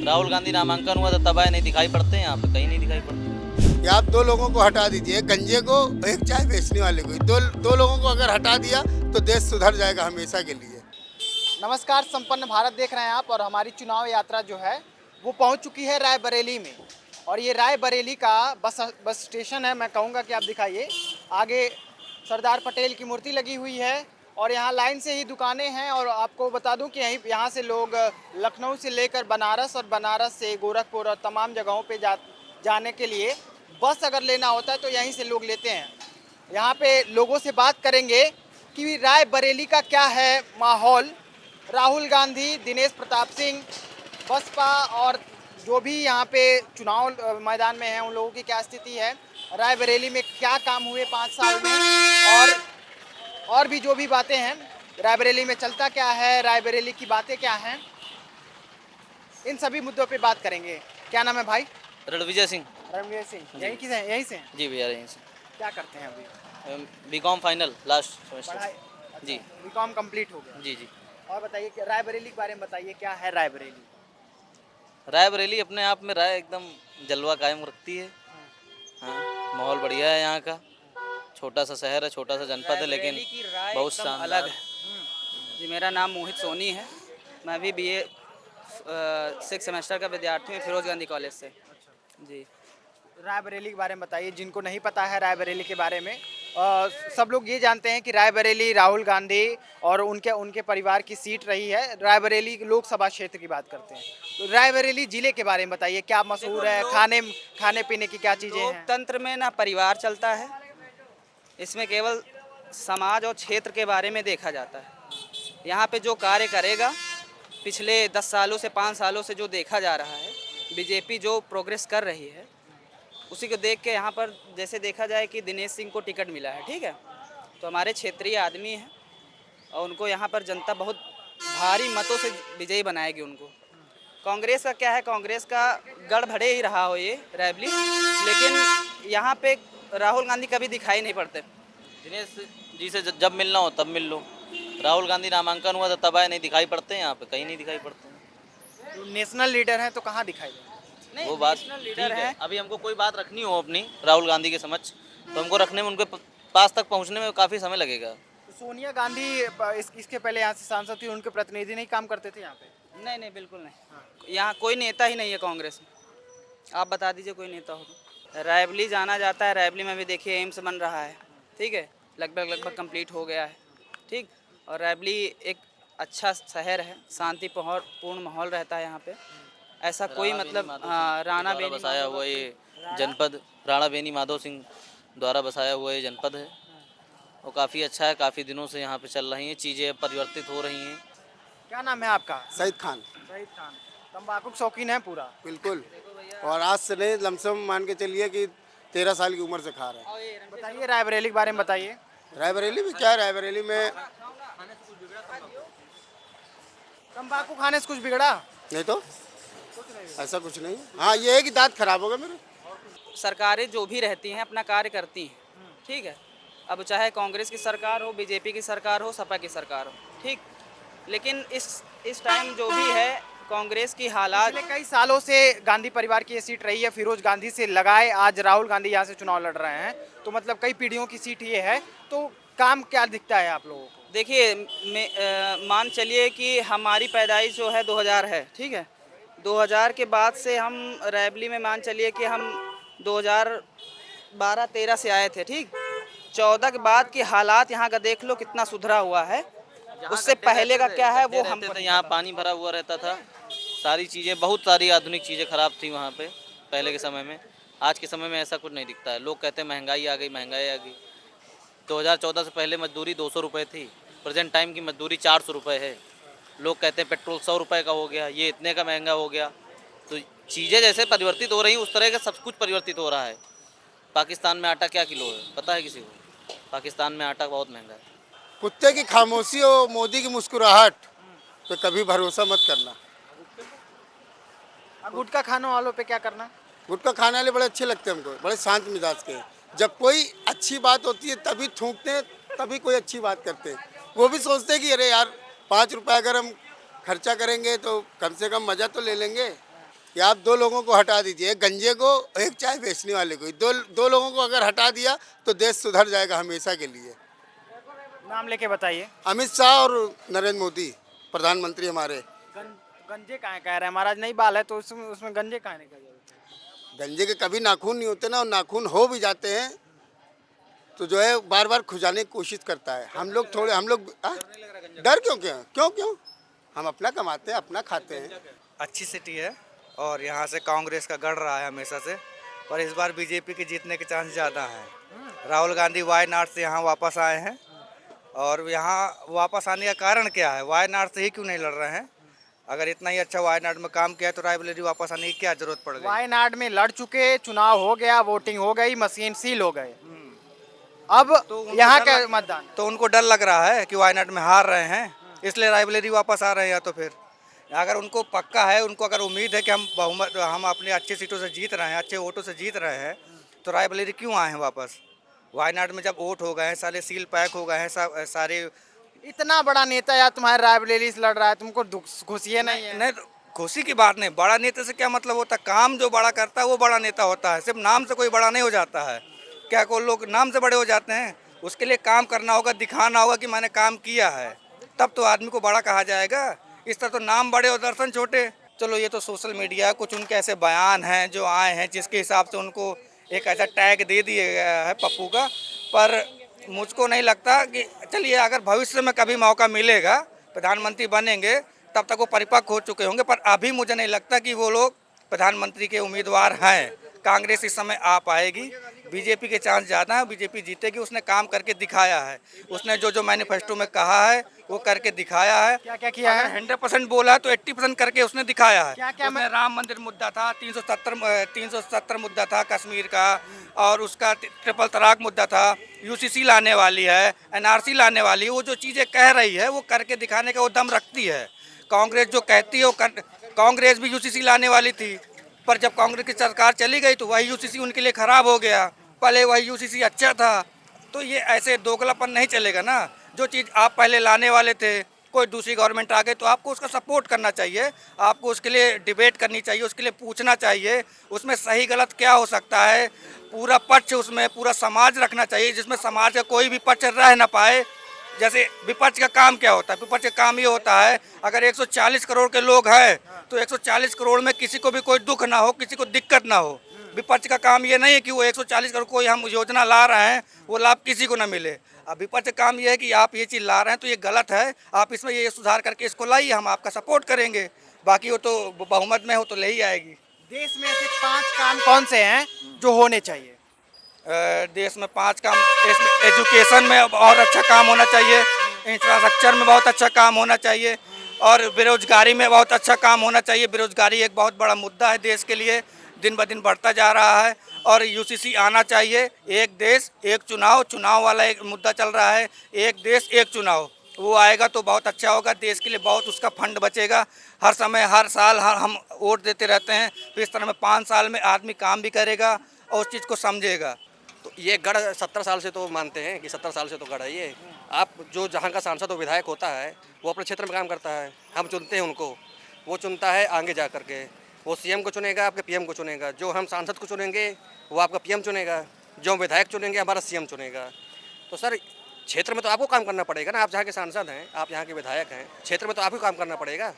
राहुल गांधी नामांकन हुआ था तब आए, नहीं दिखाई पड़ते हैं यहाँ पे, कहीं नहीं दिखाई पड़ते। कि आप दो लोगों को हटा दीजिए, एक गंजे को एक चाय बेचने वाले को, दो लोगों को अगर हटा दिया तो देश सुधर जाएगा हमेशा के लिए। नमस्कार, संपन्न भारत देख रहे हैं आप। और हमारी चुनाव यात्रा जो है वो पहुंच चुकी है रायबरेली में। और ये रायबरेली का बस स्टेशन है। मैं कहूँगा कि आप दिखाइए, आगे सरदार पटेल की मूर्ति लगी हुई है और यहाँ लाइन से ही दुकानें हैं। और आपको बता दूं कि यहाँ से लोग लखनऊ से लेकर बनारस और बनारस से गोरखपुर और तमाम जगहों पे जाने के लिए बस अगर लेना होता है तो यहीं से लोग लेते हैं। यहाँ पे लोगों से बात करेंगे कि रायबरेली का क्या है माहौल। राहुल गांधी, दिनेश प्रताप सिंह, बसपा और जो भी यहाँ पे चुनाव मैदान में हैं उन लोगों की क्या स्थिति है, रायबरेली में क्या काम हुए 5 साल में, और भी जो भी बातें हैं, रायबरेली में चलता क्या है, रायबरेली की बातें क्या हैं, इन सभी मुद्दों पे बात करेंगे। क्या नाम है भाई? रणविजय सिंह। रणवीर सिंह। यहीं की हैं? यहीं से हैं? जी भैया, यहीं से। क्या करते हैं अभी? BCom final last semester. पढ़ाई? जी। बीकॉम कंप्लीट हो गया। जी जी। और बताइए कि रायबरेली के बारे में बताइए, क्या है रायबरेली? रायबरेली अपने आप में राय एकदम जलवा कायम रखती है। हाँ, माहौल बढ़िया है यहाँ का। छोटा सा शहर है, छोटा सा जनपद है, लेकिन बहुत शानदार अलग है। जी, मेरा नाम मोहित सोनी है। मैं भी BA 6 सेमेस्टर का विद्यार्थी हूँ फिरोज गांधी कॉलेज से। जी। रायबरेली के बारे में बताइए, जिनको नहीं पता है रायबरेली के बारे में। सब लोग ये जानते हैं कि रायबरेली राहुल गांधी और उनके परिवार की सीट रही है। रायबरेली लोकसभा क्षेत्र की बात करते हैं तो रायबरेली जिले के बारे में बताइए, क्या मशहूर है, खाने पीने की क्या चीज़ें हैं? लोकतंत्र में ना परिवार चलता है, इसमें केवल समाज और क्षेत्र के बारे में देखा जाता है। यहाँ पे जो कार्य करेगा, पिछले 10 सालों से 5 सालों से जो देखा जा रहा है, बीजेपी जो प्रोग्रेस कर रही है, उसी को देख के यहाँ पर जैसे देखा जाए कि दिनेश सिंह को टिकट मिला है, ठीक है, तो हमारे क्षेत्रीय आदमी हैं और उनको यहाँ पर जनता बहुत भारी मतों से विजयी बनाएगी उनको। कांग्रेस का क्या है, कांग्रेस का गढ़ भरे ही रहा हो ये रायबरेली, लेकिन यहाँ पे राहुल गांधी कभी दिखाई नहीं पड़ते। दिनेश जी से जब मिलना हो तब मिल लो। राहुल गांधी नामांकन हुआ था तब आए, नहीं दिखाई पड़ते हैं यहाँ पे, कहीं नहीं दिखाई पड़ते हैं। तो नेशनल लीडर हैं तो कहाँ दिखाई दें? नहीं, वो बात नेशनल ठीक लीडर है। है। अभी हमको कोई बात रखनी हो अपनी राहुल गांधी के समक्ष, तो हमको रखने में, उनके पास तक पहुंचने में काफ़ी समय लगेगा। तो सोनिया गांधी इसके पहले यहाँ से सांसद थी, उनके प्रतिनिधि नहीं काम करते थे यहाँ पे? नहीं, बिल्कुल नहीं। यहाँ कोई नेता ही नहीं है कांग्रेस में। आप बता दीजिए कोई नेता हो तो। रायबरेली जाना जाता है, रायबरेली में भी देखिए एम्स बन रहा है, ठीक है, लगभग कंप्लीट हो गया है, ठीक। और रायबरेली एक अच्छा शहर है, शांतिपूर्ण माहौल रहता है यहाँ पे। ऐसा कोई मतलब राणा बेनी बसाया हुआ ये जनपद, राणा बेनी माधव सिंह द्वारा बसाया हुआ ये जनपद है, वो काफ़ी अच्छा है। काफ़ी दिनों से यहाँ पे चल रही हैं चीज़ें, परिवर्तित हो रही हैं। क्या नाम है आपका? सईद खान। शहीद खान। तंबाकू के शौकीन है पूरा? बिल्कुल। और आज से नहीं, लमसम मान के चलिए कि 13 साल की उम्र से खा रहे हैं। बताइए रायबरेली के बारे में बताइए। रायबरेली में क्या है, रायबरेली में तंबाकू खाने से कुछ बिगड़ा? नहीं तो ऐसा कुछ नहीं। हाँ, ये है कि दांत खराब होगा मेरे। सरकारें जो भी रहती हैं अपना कार्य करती हैं, ठीक है। अब चाहे कांग्रेस की सरकार हो, बीजेपी की सरकार हो, सपा की सरकार हो, ठीक, लेकिन इस टाइम जो भी है कांग्रेस की हालात। पिछले कई सालों से गांधी परिवार की ये सीट रही है, फिरोज गांधी से लगाए आज राहुल गांधी यहाँ से चुनाव लड़ रहे हैं, तो मतलब कई पीढ़ियों की सीट ये है। तो काम क्या दिखता है आप लोगों को? देखिए, मान चलिए कि हमारी पैदाइश जो है 2000 है, ठीक है। 2000 के बाद से हम रायबरेली में मान चलिए कि हम 2012-13 से आए थे, ठीक। 14 के बाद के हालात यहाँ का देख लो कितना सुधरा हुआ है। उससे पहले का क्या है वो हम यहाँ पानी भरा हुआ रहता था, सारी चीज़ें, बहुत सारी आधुनिक चीज़ें खराब थी वहाँ पे पहले के समय में। आज के समय में ऐसा कुछ नहीं दिखता है। लोग कहते हैं महंगाई आ गई। 2014 से पहले मजदूरी 200 रुपये थी, प्रेजेंट टाइम की मजदूरी 400 रुपये है। लोग कहते हैं पेट्रोल 100 रुपये का हो गया, ये इतने का महंगा हो गया। तो चीज़ें जैसे परिवर्तित हो रही, उस तरह का सब कुछ परिवर्तित हो रहा है। पाकिस्तान में आटा क्या किलो है पता है किसी को? पाकिस्तान में आटा बहुत महंगा है। कुत्ते की खामोशी और मोदी की मुस्कुराहट पे कभी भरोसा मत करना। गुटखा खाने वालों पे क्या करना? गुटखा खाने वाले बड़े अच्छे लगते हैं हमको, बड़े शांत मिजाज के। जब कोई अच्छी बात होती है तभी थूकते हैं, तभी कोई अच्छी बात करते हैं। वो भी सोचते हैं कि अरे यार 5 रुपये अगर हम खर्चा करेंगे तो कम से कम मज़ा तो ले लेंगे। कि आप 2 लोगों को हटा दीजिए, एक गंजे को, एक चाय बेचने वाले को, दो लोगों को अगर हटा दिया तो देश सुधर जाएगा हमेशा के लिए। नाम लेके बताइए। अमित शाह और नरेंद्र मोदी प्रधानमंत्री हमारे। गंजे काहे कह रहे हैं महाराज, नहीं बाल है तो उसमें गंजे काहे नहीं कह गंजे के कभी नाखून नहीं होते ना, और नाखून हो भी जाते हैं तो जो है बार बार खुजाने की कोशिश करता है। हम लोग डर क्यों हम अपना कमाते हैं, अपना खाते हैं। अच्छी सिटी है और यहाँ से कांग्रेस का गढ़ रहा है हमेशा से, पर इस बार बीजेपी के जीतने के चांस ज़्यादा हैं। राहुल गांधी वायनाड से यहाँ वापस आए हैं और यहाँ वापस आने का कारण क्या है, वायनाड से ही क्यों नहीं लड़ रहे हैं? अगर इतना ही अच्छा वायनाड में काम किया है तो रायबरेली वापस आने की क्या जरूरत पड़ गई? वायनाड में लड़ चुके, चुनाव हो गया, वोटिंग हो गई, मशीन सील हो गए, अब तो यहाँ का मतदान। तो उनको डर लग रहा है कि वायनाड में हार रहे हैं, इसलिए रायबरेली वापस आ रहे हैं। या तो फिर अगर उनको पक्का है, उनको अगर उम्मीद है कि हम अपने अच्छे सीटों से जीत रहे हैं, अच्छे वोटों से जीत रहे हैं, तो रायबरेली क्यों आए हैं वापस? वायनाड में जब वोट हो गए हैं, सारे सील पैक हो गए हैं, सारे इतना बड़ा नेता यार तुम्हारे रायबरेली से लड़ रहा है, तुमको खुशी नहीं है? नहीं, खुशी की बात नहीं। बड़ा नेता से क्या मतलब होता है? काम जो बड़ा करता है वो बड़ा नेता होता है। सिर्फ नाम से कोई बड़ा नहीं हो जाता है। क्या कोई लोग नाम से बड़े हो जाते हैं? उसके लिए काम करना होगा, दिखाना होगा कि मैंने काम किया है, तब तो आदमी को बड़ा कहा जाएगा। इस तरह तो नाम बड़े और दर्शन छोटे। चलो ये तो सोशल मीडिया, कुछ उनके ऐसे बयान हैं जो आए हैं जिसके हिसाब से उनको एक ऐसा टैग दे दिया गया है पप्पू का, पर मुझको नहीं लगता कि चलिए अगर भविष्य में कभी मौका मिलेगा, प्रधानमंत्री बनेंगे, तब तक वो परिपक्व हो चुके होंगे, पर अभी मुझे नहीं लगता कि वो लोग प्रधानमंत्री के उम्मीदवार हैं। कांग्रेस इस समय आ पाएगी, बीजेपी के चांस ज़्यादा है, बीजेपी जीतेगी। उसने काम करके दिखाया है, उसने जो जो मैनिफेस्टो में कहा है वो करके दिखाया है। क्या क्या किया है? 100% बोला है तो 80% करके उसने दिखाया है। क्या उसने राम मंदिर मुद्दा था, 370 मुद्दा था कश्मीर का, और उसका ट्रिपल तलाक मुद्दा था, यूसीसी लाने वाली है, एनआरसी लाने वाली है। वो जो चीज़ें कह रही है वो करके दिखाने का वो दम रखती है। कांग्रेस जो कहती है वो कांग्रेस भी यूसीसी लाने वाली थी, पर जब कांग्रेस की सरकार चली गई तो वही यूसीसी उनके लिए ख़राब हो गया। पहले वही यूसीसी अच्छा था। तो ये ऐसे दोगलापन नहीं चलेगा ना। जो चीज़ आप पहले लाने वाले थे, कोई दूसरी गवर्नमेंट आ गई तो आपको उसका सपोर्ट करना चाहिए, आपको उसके लिए डिबेट करनी चाहिए, उसके लिए पूछना चाहिए उसमें सही गलत क्या हो सकता है, पूरा पक्ष उसमें पूरा समाज रखना चाहिए जिसमें समाज का कोई भी पक्ष रह ना पाए। जैसे विपक्ष का काम क्या होता है? विपक्ष का काम ये होता है अगर 140 करोड़ के लोग हैं तो 140 करोड़ में किसी को भी कोई दुख ना हो, किसी को दिक्कत ना हो। विपक्ष का काम ये नहीं है कि वो 140 करोड़ कोई हम योजना ला रहे हैं वो लाभ किसी को ना मिले। अब विपक्ष का काम ये है कि आप ये चीज़ ला रहे हैं तो ये गलत है, आप इसमें ये सुधार करके इसको लाइए, हम आपका सपोर्ट करेंगे। बाकी वो तो बहुमत में हो तो ले ही आएगी। देश में ऐसे 5 काम कौन से हैं जो होने चाहिए? देश में 5 काम, इसमें एजुकेशन में बहुत अच्छा काम होना चाहिए, इंफ्रास्ट्रक्चर में बहुत अच्छा काम होना चाहिए, और बेरोजगारी में बहुत अच्छा काम होना चाहिए। बेरोजगारी एक बहुत बड़ा मुद्दा है देश के लिए, दिन ब दिन बढ़ता जा रहा है। और यूसीसी आना चाहिए। एक देश एक चुनाव, चुनाव वाला एक मुद्दा चल रहा है, एक देश एक चुनाव, वो आएगा तो बहुत अच्छा होगा। देश के लिए बहुत उसका फंड बचेगा। हर समय हर साल हम वोट देते रहते हैं, तो इस तरह में 5 साल में आदमी काम भी करेगा और उस चीज़ को समझेगा। तो ये गढ़ 70 साल से तो मानते हैं कि 70 साल से तो गढ़ है ये। आप जो जहाँ का सांसद और विधायक होता है वो अपने क्षेत्र में काम करता है, हम चुनते हैं उनको, वो चुनता है आगे जा करके। वो सीएम को चुनेगा, आपके पीएम को चुनेगा। जो हम सांसद को चुनेंगे वो आपका पीएम चुनेगा, जो विधायक चुनेंगे हमारा सीएम चुनेगा। तो सर क्षेत्र में तो आपको काम करना पड़ेगा ना। आप जहाँ के सांसद हैं, आप यहाँ के विधायक हैं, क्षेत्र में तो आपको काम करना पड़ेगा।